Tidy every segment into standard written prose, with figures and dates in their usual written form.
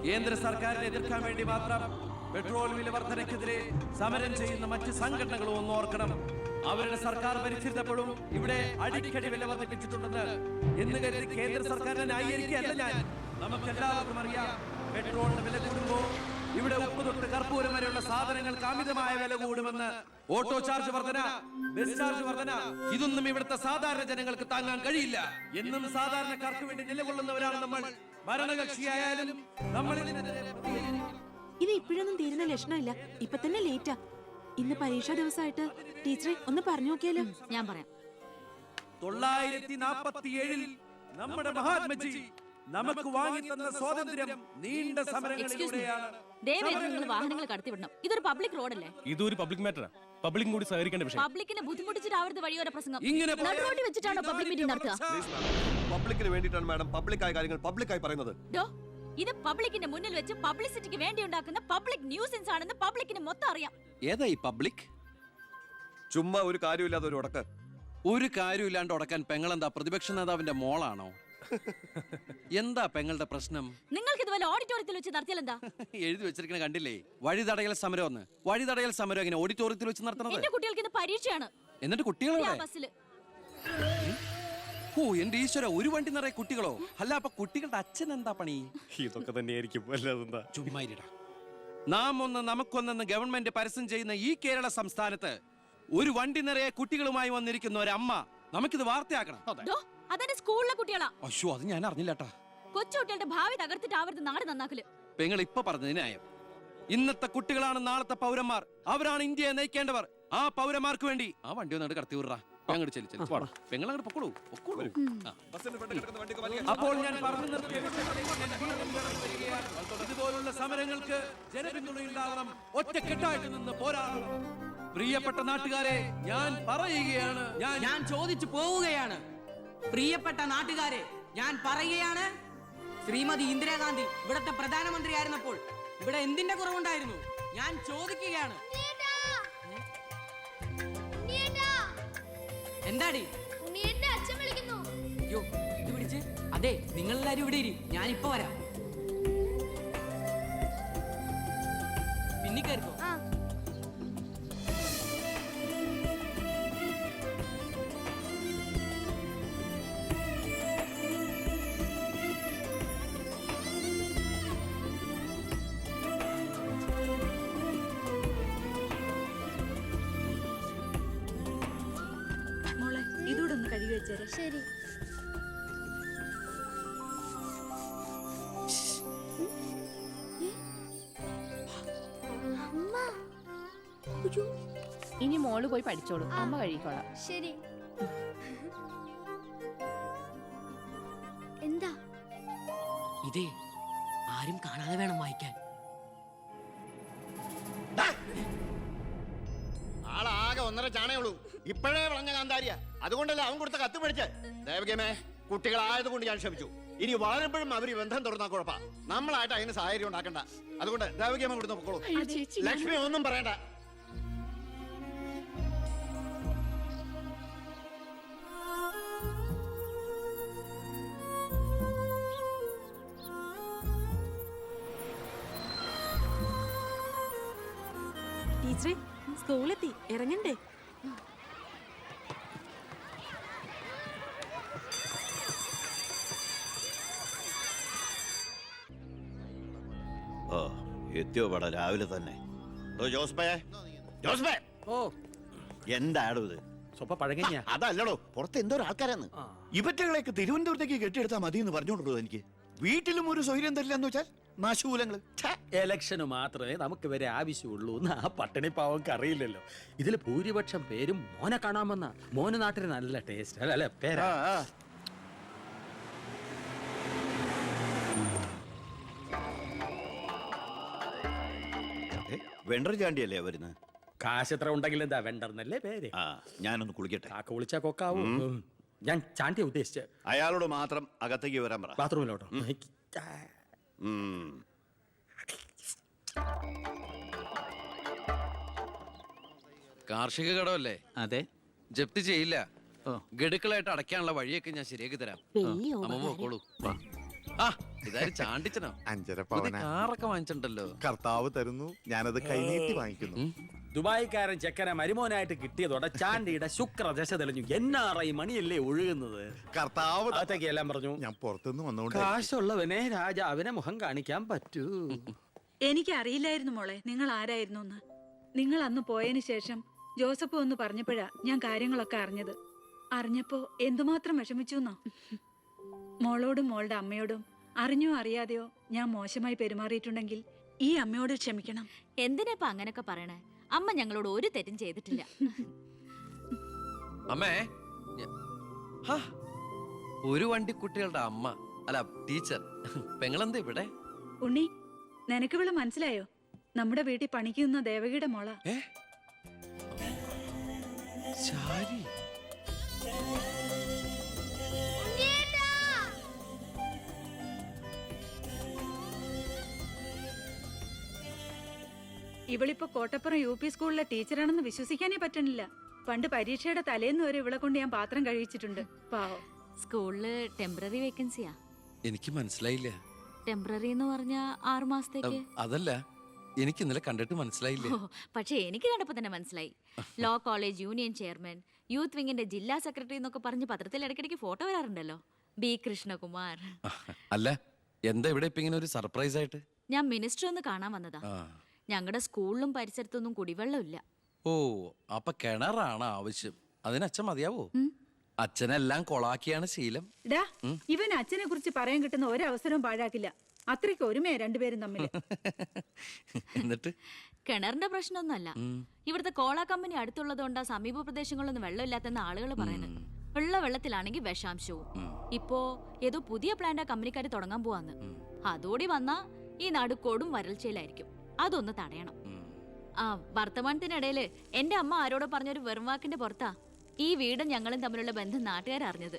കേന്ദ്ര സർക്കാരിനെ എതിർക്കാൻ വേണ്ടി മാത്രം പെട്രോൾ വില വർധനയ്ക്കെതിരെ സമരം ചെയ്യുന്ന മറ്റ് സംഘടനകളും ഒന്ന് ഓർക്കണം. അവരുടെ സർക്കാർ ഭരിച്ചിരുന്നപ്പോഴും ഇവിടെ അടിക്കടി വില വർദ്ധിപ്പിച്ചിട്ടുണ്ടെന്ന് എന്ന് കരുതി കേന്ദ്ര സർക്കാരിനെ ന്യായീകരിക്കുകയല്ല ഞാൻ. നമുക്കെല്ലാവർക്കും അറിയാം, പെട്രോളിന് വില കൂടുമ്പോൾ ഇവിടെ ഉപ്പ് തൊട്ട് കർപ്പൂരം വരെയുള്ള സാധനങ്ങൾക്ക് അമിതമായ വില കൂടുമെന്ന്. ഓട്ടോ ചാർജ് വർധന, ബസ് ചാർജ് വർധന, ഇതൊന്നും ഇവിടുത്തെ സാധാരണ ജനങ്ങൾക്ക് താങ്ങാൻ കഴിയില്ല. എന്നും സാധാരണക്കാർക്ക് വേണ്ടി നിലകൊള്ളുന്നവരാണ് നമ്മൾ. ഭരണകക്ഷിയായാലും നമ്മൾ ഇത് ഇപ്പോഴൊന്നും തീരുന്ന ലക്ഷണമില്ല. ഇപ്പൊ തന്നെ ലേറ്റാ. ഇന്ന് പരീക്ഷാ ദിവസമായിട്ട് ടീച്ചറെ ഒന്ന് പറഞ്ഞു നോക്കിയാലോ? ഞാൻ പറയാം. 947 നമ്മുടെ മഹാത്മജി നമുക്ക് വാങ്ങി തന്ന സ്വാതന്ത്ര്യം നീണ്ട സമരങ്ങളിലൂടെയാണ്. നിങ്ങൾ വാഹനങ്ങൾ കടത്തിവിടണം. ഇതൊരു പബ്ലിക് റോഡല്ലേ? ഇതൊരു പബ്ലിക് മാറ്ററാ. പബ്ലിക് കൂടി സഹകരിക്കേണ്ട വിഷയം. പബ്ലിക്കിനെ ബുദ്ധിമുട്ടിച്ചിട്ടാവരുത് വഴിയോര പ്രസംഗം. ഇങ്ങനെ നടുറോഡിൽ വെച്ചിട്ടാണോ പബ്ലിക് മീറ്റിംഗ് നടത്തുക? പബ്ലിക്കിന് വേണ്ടിയിട്ടാണ് മാഡം പബ്ലിക്കായ കാര്യങ്ങൾ പബ്ലിക്കായി പറയുന്നത്. ഇത് പബ്ലിക്കിന്റെ മുന്നിൽ വെച്ച് പബ്ലിസിറ്റിക്ക് വേണ്ടി ഉണ്ടാക്കുന്ന പബ്ലിക് ന്യൂസൻസ് ആണെന്ന് പബ്ലിക്കിന് മൊത്തം അറിയാം. ഏതാ ഈ പബ്ലിക്? ചുമ്മാ ഒരു കാര്യമില്ലാതെ ഒരു ഉടക്ക്. ഒരു കാര്യമില്ലാണ്ട് ഉടക്കാൻ പെങ്ങളെന്താ പ്രതിപക്ഷ നേതാവിന്റെ മോളാണോ? എന്താ പെങ്ങളുടെ പ്രശ്നം? നിങ്ങൾക്ക് ഇതുപോലെ ഓഡിറ്റോറിയത്തിൽ വെച്ച് നടത്തിയാൽ എന്താ? എഴുതി വെച്ചിരിക്കണ കണ്ടില്ലേ? വഴിതടയൽ സമരം ഒന്ന്. വഴിതടയൽ സമരം എങ്ങനെ ഓഡിറ്റോറിയത്തിൽ വെച്ച് നടത്തണത്? എന്റെ കുട്ടികൾക്ക് ഇത് പരീക്ഷയാണ്. എന്നിട്ട് കുട്ടികളെ ബസ്സില്. ഓ എന്റെ ഈശ്വര, ഒരു വണ്ടി നിറയെ കുട്ടികളോ? അല്ല, അപ്പൊ കുട്ടികളുടെ അച്ഛൻ എന്താ പണി? ഇതൊക്കെ തന്നെയായിരിക്കും. അല്ലാതെന്താ? ചുമ്മാരിടാ. നാം ഒന്ന് നമുക്കൊന്നെന്ന് ഗവൺമെന്റ് പരസ്യം ചെയ്യുന്ന ഈ കേരള സംസ്ഥാനത്ത് ഒരു വണ്ടി നിറയെ കുട്ടികളുമായി വന്നിരിക്കുന്ന ഒരമ്മ നമുക്കിത് വാർത്തയാക്കണം. അതെന്റെ സ്കൂളിലെ കുട്ടികളാ. അയ്യോ, അത് ഞാൻ അറിഞ്ഞില്ലാട്ടാ. കൊച്ചുകുട്ടികളുടെ ഭാവി തകർത്തിട്ടാവരുത് നാട് നന്നാക്കല്. പെങ്ങൾ ഇപ്പൊ പറഞ്ഞത് ന്യായം. ഇന്നത്തെ കുട്ടികളാണ് നാളത്തെ പൗരന്മാർ. അവരാണ് ഇന്ത്യയെ നയിക്കേണ്ടവർ. ആ പൗരന്മാർക്ക് വേണ്ടി ആ വണ്ടി ഒന്നും കടത്തി വിടറാ. അപ്പോൾ ഞാൻ പറഞ്ഞു ഇതുപോലുള്ള സമരങ്ങൾക്ക് ജനപിന്തുണയുണ്ടാവണം. ഒറ്റക്കെട്ടായിട്ട് നിന്ന് പോരാടണം. പ്രിയപ്പെട്ട നാട്ടുകാരെ, ഞാൻ പറയുകയാണ്, ഞാൻ ചോദിച്ചു പോവുകയാണ്. പ്രിയപ്പെട്ട നാട്ടുകാരെ, ഞാൻ പറയുകയാണ്, ശ്രീമതി ഇന്ദിരാഗാന്ധി ഇവിടത്തെ പ്രധാനമന്ത്രി ആയിരുന്നപ്പോൾ ഇവിടെ എന്തിന്റെ കുറവുണ്ടായിരുന്നു? ഞാൻ ചോദിക്കുകയാണ്. എന്താടി? അയ്യോ, ഇത് പിടിച്ച്. അതെ, നിങ്ങളെല്ലാരും ഇവിടെ ഇരി, ഞാനിപ്പോ വരാം. പിന്നെ കയറിക്കോ. മോളെ, ഇതൂടെ ഒന്ന് കഴുകി വെച്ചേരെ. ശരി. ഇനി മോള് പോയി പഠിച്ചോളൂ, അമ്മ കഴിക്കോളാം. ശരി. എന്താ? ഇതേ ആരും കാണാതെ വേണം വായിക്കാൻ. ആളാകെ 1.5 ചാണയുള്ളൂ. ഇപ്പോഴേ വളഞ്ഞ കാന്താരിയ. അതുകൊണ്ടല്ലേ അവൻ കൊടുത്ത കത്ത് പഠിച്ചേ. ദേവകമേ, കുട്ടികളായതുകൊണ്ട് ഞാൻ ക്ഷമിച്ചു. ഇനി വളരുമ്പോഴും അവര് ബന്ധം തുറന്നാ കുഴപ്പാ. നമ്മളായിട്ട് അതിന് സാഹചര്യം ഉണ്ടാക്കണ്ട. അതുകൊണ്ട് ദേവകമ്മ ഇവിടുന്ന് പൊക്കോളൂ. ലക്ഷ്മി ഒന്നും പറയണ്ട. ടീച്ചറെ, സ്കൂളെത്തി, ഇറങ്ങണ്ടേ? ഓ, എത്തിയോ പട രാവിലെ തന്നെ. ഓ, എന്താടോ ഇത്? അതല്ലടോ, പുറത്ത് എന്തോ ആൾക്കാരാന്ന്. ഇവറ്റകളെയൊക്കെ തിരുവനന്തപുരത്തേക്ക് കെട്ടിയെടുത്താ മതി എന്ന് പറഞ്ഞോണ്ടോ എനിക്ക്. വീട്ടിലും ഒരു സൗകര്യം തരില്ല എന്ന് വെച്ചാൽ നാശൂലങ്ങള്. എലക്ഷന് മാത്രമേ നമുക്ക് വരെ ആവശ്യമുള്ളൂ എന്ന് ആ പട്ടിണി പാവങ്ങൾക്ക് അറിയില്ലല്ലോ. ഇതിൽ ഭൂരിപക്ഷം പേരും മോനെ കാണാമെന്ന. മോന് നാട്ടിൽ നല്ല ടേസ്റ്റ് അല്ലേ പേരാ. വെണ്ടർ ചാണ്ടിയല്ലേ വരുന്നത്? കാശ് എത്ര ഉണ്ടെങ്കിൽ എന്താ വെണ്ടർന്നല്ലേ പേര്. ഞാനൊന്ന് കുളിക്കട്ടെ. കാക്ക വിളിച്ചാ കൊക്കാവും. ഞാൻ ചാണ്ടിയെ ഉദ്ദേശിച്ച. അയാളോട് മാത്രം അകത്തേക്ക് വരാൻ പറ. ബാത്റൂമിലോട്ടോ. കാർഷിക കടമല്ലേ? അതെ. ജപ്തി ചെയ്യില്ല. ഗഡുക്കളായിട്ട് അടയ്ക്കാനുള്ള വഴിയൊക്കെ ഞാൻ ശരിയാക്കി തരാം. അമ്മ പോക്കോളൂ. ഇതാരും ചാണ്ടിച്ചനോ? 5.5 പുതിയ പവന കാറൊക്കെ വാങ്ങിച്ചിട്ടുണ്ടല്ലോ. കർത്താവ് തരുന്നു, ഞാനത് കൈനീട്ടി വാങ്ങിക്കുന്നു. ദുബായിക്കാരൻ ചെക്കനെ മരുമോനായിട്ട് കിട്ടിയതോടെ ചാണ്ടിയുടെ ശുക്രദശ തെളിഞ്ഞു. NRI മണിയല്ലേ ഒഴുകുന്നത്. കർത്താവ് അകത്തേക്ക് എല്ലാം പറഞ്ഞു. ഞാൻ പുറത്തുനിന്ന് വന്നോണ്ട് കാശുള്ളവനെ രാജാവിനെ മുഖം കാണിക്കാൻ പറ്റൂ. എനിക്കറിയില്ലായിരുന്നു മോളെ നിങ്ങൾ ആരായിരുന്നു എന്ന്. നിങ്ങൾ അന്ന് പോയതിനു ശേഷം ജോസഫ് ഒന്ന് പറഞ്ഞപ്പോഴാ ഞാൻ കാര്യങ്ങളൊക്കെ അറിഞ്ഞത്. അറിഞ്ഞപ്പോ എന്തുമാത്രം വിഷമിച്ചു എന്നോ. മോളോടും മോളുടെ അമ്മയോടും അറിഞ്ഞോ അറിയാതെയോ ഞാൻ മോശമായി പെരുമാറിയിട്ടുണ്ടെങ്കിൽ ഈ അമ്മയോട് ക്ഷമിക്കണം. എന്തിനാ ഇപ്പൊ അങ്ങനൊക്കെ പറയണേ? അമ്മ ഞങ്ങളോട് ഒരു തെറ്റും ചെയ്തിട്ടില്ല. അമ്മേ, ഒരു വണ്ടിക്കുട്ടികളുടെ അമ്മ അല്ല ടീച്ചർ പെങ്ങളെന്താ ഇവിടെ? ഉണ്ണി, നിനക്ക് ഇവിടെ മനസ്സിലായോ? നമ്മുടെ വീട്ടിൽ പണിക്ക് നിന്ന ദേവകിയുടെ മോള. ശാരി. ഇവളിപ്പോ കോട്ടപ്പുറം UP സ്കൂളിലെ ടീച്ചറാണെന്ന് വിശ്വസിക്കാനേ പറ്റണില്ല. പണ്ട് പരീക്ഷയുടെ തലേന്ന് വരെ ഇവളെ കൊണ്ട് ഞാൻ പാത്രം കഴിച്ചിട്ടുണ്ട്. പാവം. സ്കൂളില് ടെമ്പററി വേക്കൻസിയാ. എനിക്ക് മനസ്സിലായില്ല. ടെമ്പററി എന്ന് പറഞ്ഞ 6 മാസത്തേക്ക്. അതല്ല, എനിക്ക് ഇന്നലെ കണ്ടിട്ട് മനസ്സിലായില്ല. പക്ഷെ എനിക്ക് കണ്ടപ്പോ തന്നെ മനസ്സിലായി. Law college union chairman, youth വിങ്ങിന്റെ ജില്ലാ സെക്രട്ടറി എന്നൊക്കെ പറഞ്ഞ് പത്രത്തിൽ ഇടയ്ക്കിടയ്ക്ക് ഫോട്ടോ വരാറുണ്ടല്ലോ. B. കൃഷ്ണകുമാർ. അല്ല, എന്താ ഇവിടെ ഇപ്പൊ ഇങ്ങനെ ഒരു സർപ്രൈസ് ആയിട്ട്? ഞാൻ മിനിസ്റ്റർ ഒന്ന് കാണാൻ വന്നതാ. ഞങ്ങളുടെ സ്കൂളിലും പരിസരത്തൊന്നും കുടിവെള്ളമില്ല. ഓ, അപ്പൊ കിണറാണ് ആവശ്യം. അതിന് അച്ഛൻ മതിയാവോ? അച്ഛനെല്ലാം കൊളാക്കിയാണ് ശീലം. ഡാ, ഇവൻ അച്ഛനെ കുറിച്ച് പറയാൻ കിട്ടുന്ന ഒരവസരവും പാഴാക്കില്ല. അത്രയ്ക്ക് ഒരുമയാ രണ്ടുപേരും തമ്മിൽ. എന്നിട്ട് കിണറിന്റെ പ്രശ്നമൊന്നുമല്ല. ഇവിടുത്തെ കോള കമ്പനി അടുത്തുള്ളതുകൊണ്ടാ സമീപ പ്രദേശങ്ങളിലൊന്നും വെള്ളമില്ലാത്തെന്ന് ആളുകൾ പറയുന്നത്. ഉള്ള വെള്ളത്തിലാണെങ്കിൽ വിഷാംശവും. ഇപ്പോ ഏതോ പുതിയ പ്ലാന്റ് കമ്പനിക്കാർ തുടങ്ങാൻ പോവാന്ന്. അതോടി വന്നാ ഈ നാട് കൊടും വരൾച്ചയിലായിരിക്കും. അതൊന്ന് തടയണം. വർത്തമാനത്തിനിടയില് എന്റെ അമ്മ ആരോടോ പറഞ്ഞൊരു വെറും വാക്കിന്റെ പുറത്താ ഈ വീടും ഞങ്ങളും തമ്മിലുള്ള ബന്ധം നാട്ടുകാരറിഞ്ഞത്.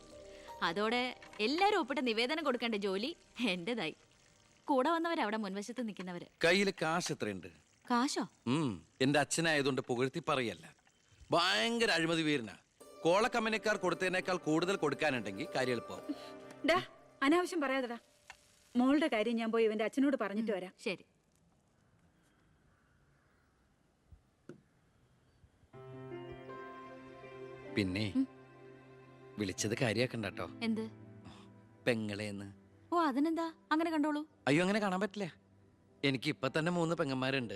അതോടെ എല്ലാരും ഒപ്പിട്ട് നിവേദനം കൊടുക്കേണ്ട ജോലി എന്റേതായി. കൂടെ വന്നവരവിടെ മുൻവശത്ത് നിൽക്കുന്നവര്. കയ്യില് കാശ് എത്രയുണ്ട്? കാശോ? എന്റെ അച്ഛനായതുകൊണ്ട് പുകഴ്ത്തി പറയല്ല. ഭയങ്കര അഴിമതി വീരനാ. കോള കമ്പനിക്കാർ കൊടുത്തതിനേക്കാൾ കൂടുതൽ കൊടുക്കാനുണ്ടെങ്കിൽ കാര്യം എളുപ്പം. ഡാ, അനാവശ്യം പറയാതെടാ. മോളുടെ കാര്യം ഞാൻ പോയി ഇവന്റെ അച്ഛനോട് പറഞ്ഞിട്ട് വരാം. ശരി. പിന്നെ വിളിച്ചത് കാര്യാക്കണ്ടോ? എന്ത്? പെങ്ങളേന്ന്. ഓ, അതിനെന്താ? അങ്ങനെ കണ്ടോളൂ. അയ്യോ, അങ്ങനെ കാണാൻ പറ്റില്ല. എനിക്ക് ഇപ്പൊ തന്നെ 3 പെങ്ങന്മാരുണ്ട്.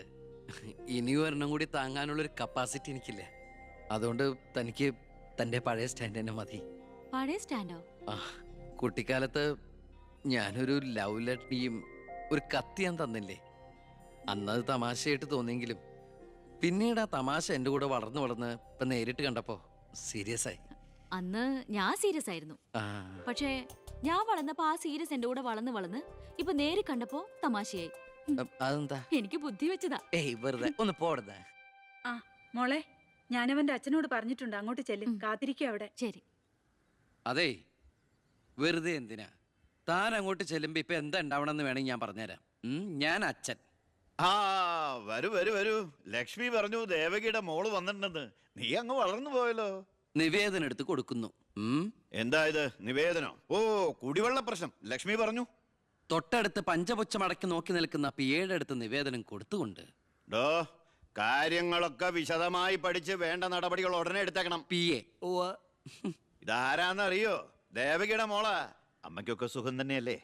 ഇനി ഒരെണ്ണം കൂടി താങ്ങാനുള്ളൊരു കപ്പാസിറ്റി എനിക്കില്ല. അതുകൊണ്ട് തനിക്ക് തന്റെ പഴയ സ്റ്റാൻഡ് തന്നെ മതി. പഴയ സ്റ്റാൻഡോ? കുട്ടിക്കാലത്ത് ഞാനൊരു ലവ് ലെറ്ററിയും ഒരു കത്തി ഞാൻ തന്നില്ലേ? അന്നത് തമാശയായിട്ട് തോന്നിയെങ്കിലും പിന്നീട് ആ തമാശ എന്റെ കൂടെ വളർന്ന് വളർന്ന് ഇപ്പൊ നേരിട്ട് കണ്ടപ്പോ സീരിയസ് ആയി. അന്ന് ഞാൻ സീരിയസ് ആയിരുന്നു. പക്ഷേ ഞാൻ വളർന്നപ്പോ ആ സീരിയസ് എന്റെ കൂടെ വളർന്ന് വളർന്ന് ഇപ്പൊ നേരി കണ്ടപ്പോ തമാശയായി. അതെന്താ? എനിക്ക് ബുദ്ധി വെച്ചതാ. വെറുതെ ഒന്ന് പോടുന്നേ. ആ മോളെ, ഞാനവന്റെ അച്ഛനോട് പറഞ്ഞിട്ടുണ്ട്. അങ്ങോട്ട് ചെല്ലും. കാത്തിരിക്കുക അവിടെ. ശരി. അതെ, വെറുതെ എന്തിനാ? താൻ അങ്ങോട്ട് ചെല്ലുമ്പോ ഇപ്പൊ എന്താ ഉണ്ടാവണമെന്ന് വേണമെങ്കിൽ ഞാൻ പറഞ്ഞുതരാം. ഞാൻ അച്ഛൻ. വരൂ വരൂ വരൂ. ലക്ഷ്മി പറഞ്ഞു ദേവകിയുടെ മോള് വന്നിട്ടുണ്ടെന്ന്. നീ അങ്ങ് വളർന്നു പോയല്ലോ. നിവേദനം എടുത്ത് കൊടുക്കുന്നു. എന്താ ഇത് നിവേദനം? ഓ, കുടിവെള്ള പ്രശ്നം ലക്ഷ്മി പറഞ്ഞു. തൊട്ടടുത്ത് പഞ്ചപുച്ഛമടക്കി നോക്കി നിൽക്കുന്ന പിയേടെ അടുത്ത് നിവേദനം കൊടുത്തുകൊണ്ട് കാര്യങ്ങളൊക്കെ വിശദമായി പഠിച്ച് വേണ്ട നടപടികൾ ഉടനെ എടുത്തേക്കണം. പിയെ. ഇതാരാന്നറിയോ? ദേവകിയുടെ മോളാ. അമ്മയ്ക്കൊക്കെ സുഖം തന്നെയല്ലേ?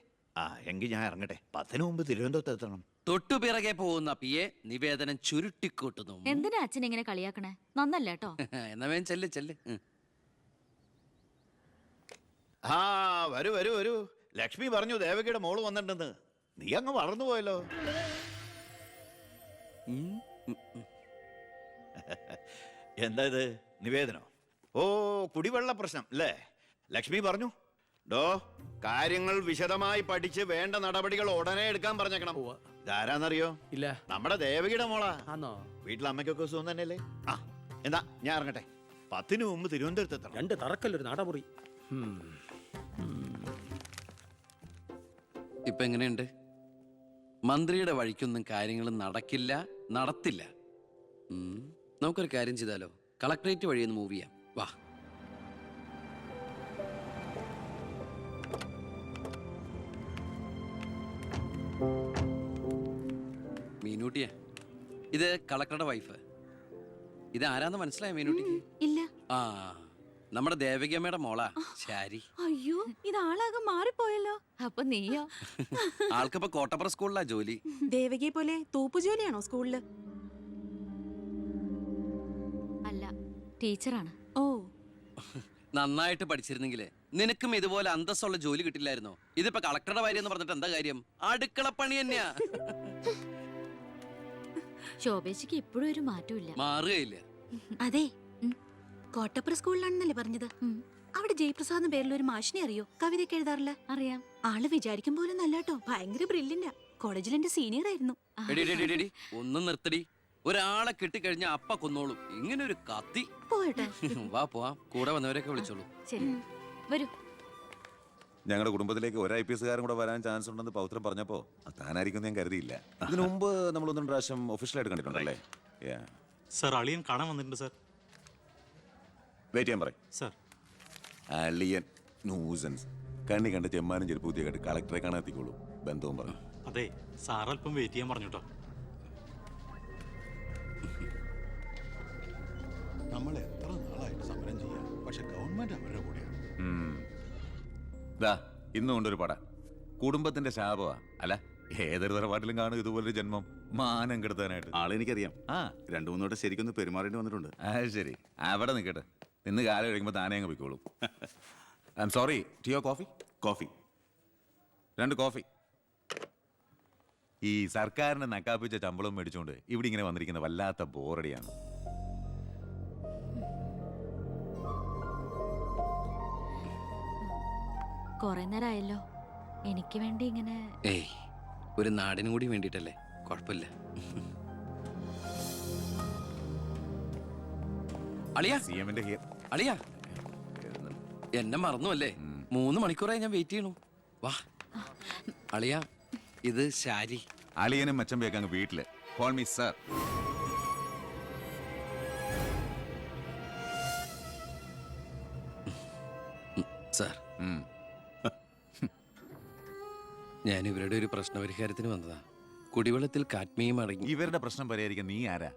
എങ്കിൽ ഞാൻ ഇറങ്ങട്ടെ. 10 മുമ്പ് തിരുവനന്തപുരത്ത് എത്തണം. തൊട്ടുപിറകെ പോകുന്ന പിയെ നിവേദനം ചുരുട്ടിക്കൂട്ടുന്നു. എന്തിനാ അച്ഛൻ ഇങ്ങനെ കളിയാക്കണേ? നന്നല്ല കേട്ടോ. എന്നാ വേഗം ചെല്ല് ചെല്ല്. വരൂ വരൂ വരൂ. ലക്ഷ്മി പറഞ്ഞു ദേവകിയുടെ മോള് വന്നിട്ടുണ്ടെന്ന്. നീ അങ്ങ് വളർന്നു പോയല്ലോ. എന്താ ഇത്? നിവേദനോ? ഓ, കുടിവെള്ള പ്രശ്നം അല്ലേ? ലക്ഷ്മി പറഞ്ഞു കാര്യങ്ങൾ വിശദമായി പഠിച്ച് വേണ്ട നടപടികൾ ഉടനെ എടുക്കാൻ പറഞ്ഞേക്കണം. ഇതാരാന്നറിയോ? ഇല്ല. നമ്മുടെ ദേവകിയുടെ മോളാ. ആണോ? വീട്ടിൽ അമ്മയ്ക്കൊക്കെ സുഖം തന്നെയല്ലേ? എന്താ ഞാൻ ഇറങ്ങട്ടെ. 10 മുമ്പ് തിരുവനന്തപുരത്ത് എത്തണം. 2 തറക്കല്ലൊരു നാടമുറി. ഇപ്പൊ എങ്ങനെയുണ്ട്? മന്ത്രിയുടെ വഴിക്കൊന്നും കാര്യങ്ങൾ നടക്കില്ല, നടത്തില്ല. നമുക്കൊരു കാര്യം ചെയ്താലോ? കളക്ടറേറ്റ് വഴി ഒന്ന് മൂവ് ചെയ്യാം. വാ. മീനൂട്ടിയെ, ഇത് കളക്ടറുടെ വൈഫ്. ഇത് ആരാന്ന് മനസ്സിലായ മീനൂട്ടിക്ക്? ഇല്ല. ആ, നമ്മുടെ ദേവകിയമ്മയുടെ മോളാ ശാരി. അയ്യോ, ഇത് ആളാകെ മാറിപ്പോയല്ലോ. അപ്പൊ നീയോ? ആൾക്കിപ്പോ കോട്ടപ്പുറ സ്കൂളിലാ ജോലി. ദേവകിയെ പോലെ തൂപ്പുജോലിയാണോ സ്കൂളില്? അല്ല, ടീച്ചറാണ്. ഓ, നന്നായിട്ട് പഠിച്ചിരുന്നെങ്കിലേ നിനക്കും ഇതുപോലെ അന്തസ്സുള്ള ജോലി കിട്ടില്ലായിരുന്നോ? ഇതിപ്പോ കളക്ടറുടെ ഭാര്യ എന്ന് പറഞ്ഞിട്ട് എന്താ കാര്യം? അടുക്കളപ്പണി തന്നെയാ. ശോഭേച്ചിക്ക് ഇപ്പോഴും ഒരു മാറ്റമില്ല. മാറുകയില്ല. അതെ, കോട്ടപ്പുറ സ്കൂളിലാണെന്നല്ലേ പറഞ്ഞത്? അവിടെ ജയപ്രസാദ് പേരിൽ ഒരു മാഷിനെ അറിയോ? കവിതയൊക്കെ എഴുതാറില്ല. അറിയാം. ആള് വിചാരിക്കും പോലെ നല്ലാട്ടോ, ഭയങ്കര ബ്രില്യന്റാ. കോളേജിൽ എന്റെ സീനിയർ ആയിരുന്നു. എടി, എടി, എടി, എടി, ഒന്നും നിർത്തടി. ഒരാളെ കിട്ടിക്കഴിഞ്ഞ അപ്പ കൊന്നോളും. ഇങ്ങനെ ഒരു കത്തി. പോയട്ടെ. വാ പോവാം, കൂടെ വന്നവരൊക്കെ വിളിച്ചോളൂ. ശരി, വരൂ. ഞങ്ങളുടെ കുടുംബത്തിലേക്ക് ഒരു IPS കാരൻ കൂടെ വരാൻ ചാൻസ് ഉണ്ടെന്ന് പൗത്രം പറഞ്ഞപ്പോ താനായിരിക്കും ഞാൻ കരുതിയില്ല. ഇതിനു മുമ്പ് നമ്മൾ ഒന്നും പ്രാവശ്യം ഒഫീഷ്യലായിട്ട് കണ്ടിട്ടുണ്ടല്ലേ? സർ, അളിയൻ കാണാൻ വന്നിട്ടുണ്ട് സർ. വെയിറ്റ് ചെയ്യാൻ പറയും സർ. അളിയൻ ന്യൂസൻസ്. കണ്ണി കണ്ട് ചെമ്മാനും ചെരുപ്പൂത്തിയെ കണ്ട് കളക്ടറെ കാണാൻ എത്തിക്കോളൂ. ബന്ധവും പറഞ്ഞു. അതെ, സാർ അല്പം വെയിറ്റ് ചെയ്യാൻ പറഞ്ഞോട്ടോ. നമ്മൾ എത്ര നാളായിട്ട് സമരം ചെയ്യാം, പക്ഷെ ഗവൺമെന്റ് അവരുടെ കൂടെയാണ്. ഇന്നും കൊണ്ടൊരു പട കുടുംബത്തിന്റെ ശാപമാ. അല്ല, ഏതൊരു തറവാട്ടിലും കാണും ഇതുപോലൊരു ജന്മം. മാനം കെടുത്താനായിട്ട്. ആളെനിക്കറിയാം. 2-3 വട്ടം ശരിക്കൊന്ന് പെരുമാറേണ്ടി വന്നിട്ടുണ്ട്. ശരി, അവിടെ നിൽക്കട്ടെ. നിന്ന് കാലം കഴിയുമ്പോൾ താനേ അങ്ങ് പോയിക്കോളൂ. I'm sorry. ടീയോ കോഫി? കോഫി. 2 കോഫി. ഈ സർക്കാരിന് നക്കാപ്പിച്ച ശമ്പളം മേടിച്ചുകൊണ്ട് ഇവിടെ ഇങ്ങനെ വന്നിരിക്കുന്ന വല്ലാത്ത ബോറടിയാണ്. കൊറേ നേരമായല്ലോ. എനിക്ക് വേണ്ടി ഇങ്ങനെ. ഏയ്, ഒരു നാടിനും കൂടി വേണ്ടിട്ടല്ലേ. കുഴപ്പമില്ല. അളിയാ, CM-ന്റെ അളിയാ, എന്നെ മറന്നു അല്ലേ? 3 മണിക്കൂറായി ഞാൻ വെയിറ്റ് ചെയ്യണു. വാ അളിയാ, ഇത് ശാരി. അളിയനും മച്ചമ്പയൊക്കെ അങ്ങ് വീട്ടില്. Call me sir. സാർ, ഞാൻ ഇവരുടെ ഒരു പ്രശ്നപരിഹാരത്തിന് വന്നതാ. കുടിവെള്ളത്തിൽ കാഡ്മിയം അടങ്ങി. ഇവരുടെ പ്രശ്നം പരിഹരിക്കാൻ നീ ആരാ?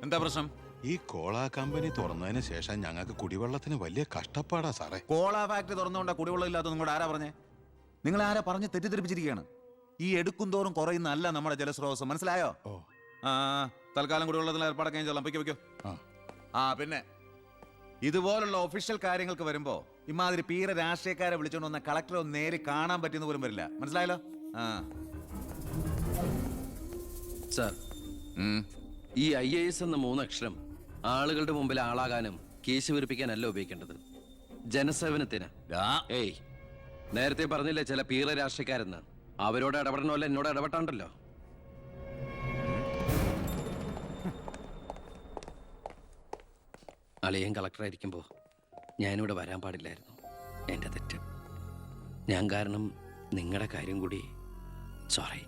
എന്താ പ്രശ്നം? ഈ കോള കമ്പനി തുറന്നതിന് ശേഷം ഞങ്ങൾക്ക് കുടിവെള്ളത്തിന് വലിയ കഷ്ടപ്പാടാ സാറേ. കോള ഫാക്ടറി തുറന്നുകൊണ്ടാ കുടിവെള്ളം ഇല്ലാത്ത നിങ്ങളോട് ആരാ പറഞ്ഞേ? നിങ്ങൾ ആരാ പറഞ്ഞ് തെറ്റിദ്ധരിപ്പിച്ചിരിക്കുകയാണ്? ഈ എടുക്കും തോറും കുറയുന്നല്ല നമ്മുടെ ജലസ്രോതസ്. മനസ്സിലായോ? തൽക്കാലം കുടിവെള്ളത്തിൽ ഏർപ്പാടൊക്കെ ചെല്ലാം. പൊയ്ക്കോ. പിന്നെ ഇതുപോലുള്ള ഒഫീഷ്യൽ കാര്യങ്ങൾക്ക് വരുമ്പോ ഇമാതിരി പീര രാഷ്ട്രീയക്കാരെ വിളിച്ചോണ്ട് വന്ന കളക്ടറെ ഒന്ന് നേരി കാണാൻ പറ്റുന്ന പോലും വരില്ല. മനസ്സിലായല്ലോ? സാർ, ഈ IAS എന്ന 3 അക്ഷരം ആളുകളുടെ മുമ്പിൽ ആളാകാനും കേസ് വെറുപ്പിക്കാനല്ല ഉപയോഗിക്കേണ്ടത്. ജനസേവനത്തിന്. ഏയ്, നേരത്തെ പറഞ്ഞില്ലേ ചില പീറ രാഷ്ട്രീയക്കാരെന്ന്? അവരോട് ഇടപെടണമല്ല, എന്നോട് ഇടപെട്ടാണ്ടല്ലോ. അളിയൻ കളക്ടറായിരിക്കുമ്പോൾ ഞാനിവിടെ വരാൻ പാടില്ലായിരുന്നു. എൻ്റെ തെറ്റ്. ഞാൻ കാരണം നിങ്ങളുടെ കാര്യം കൂടി. സോറി.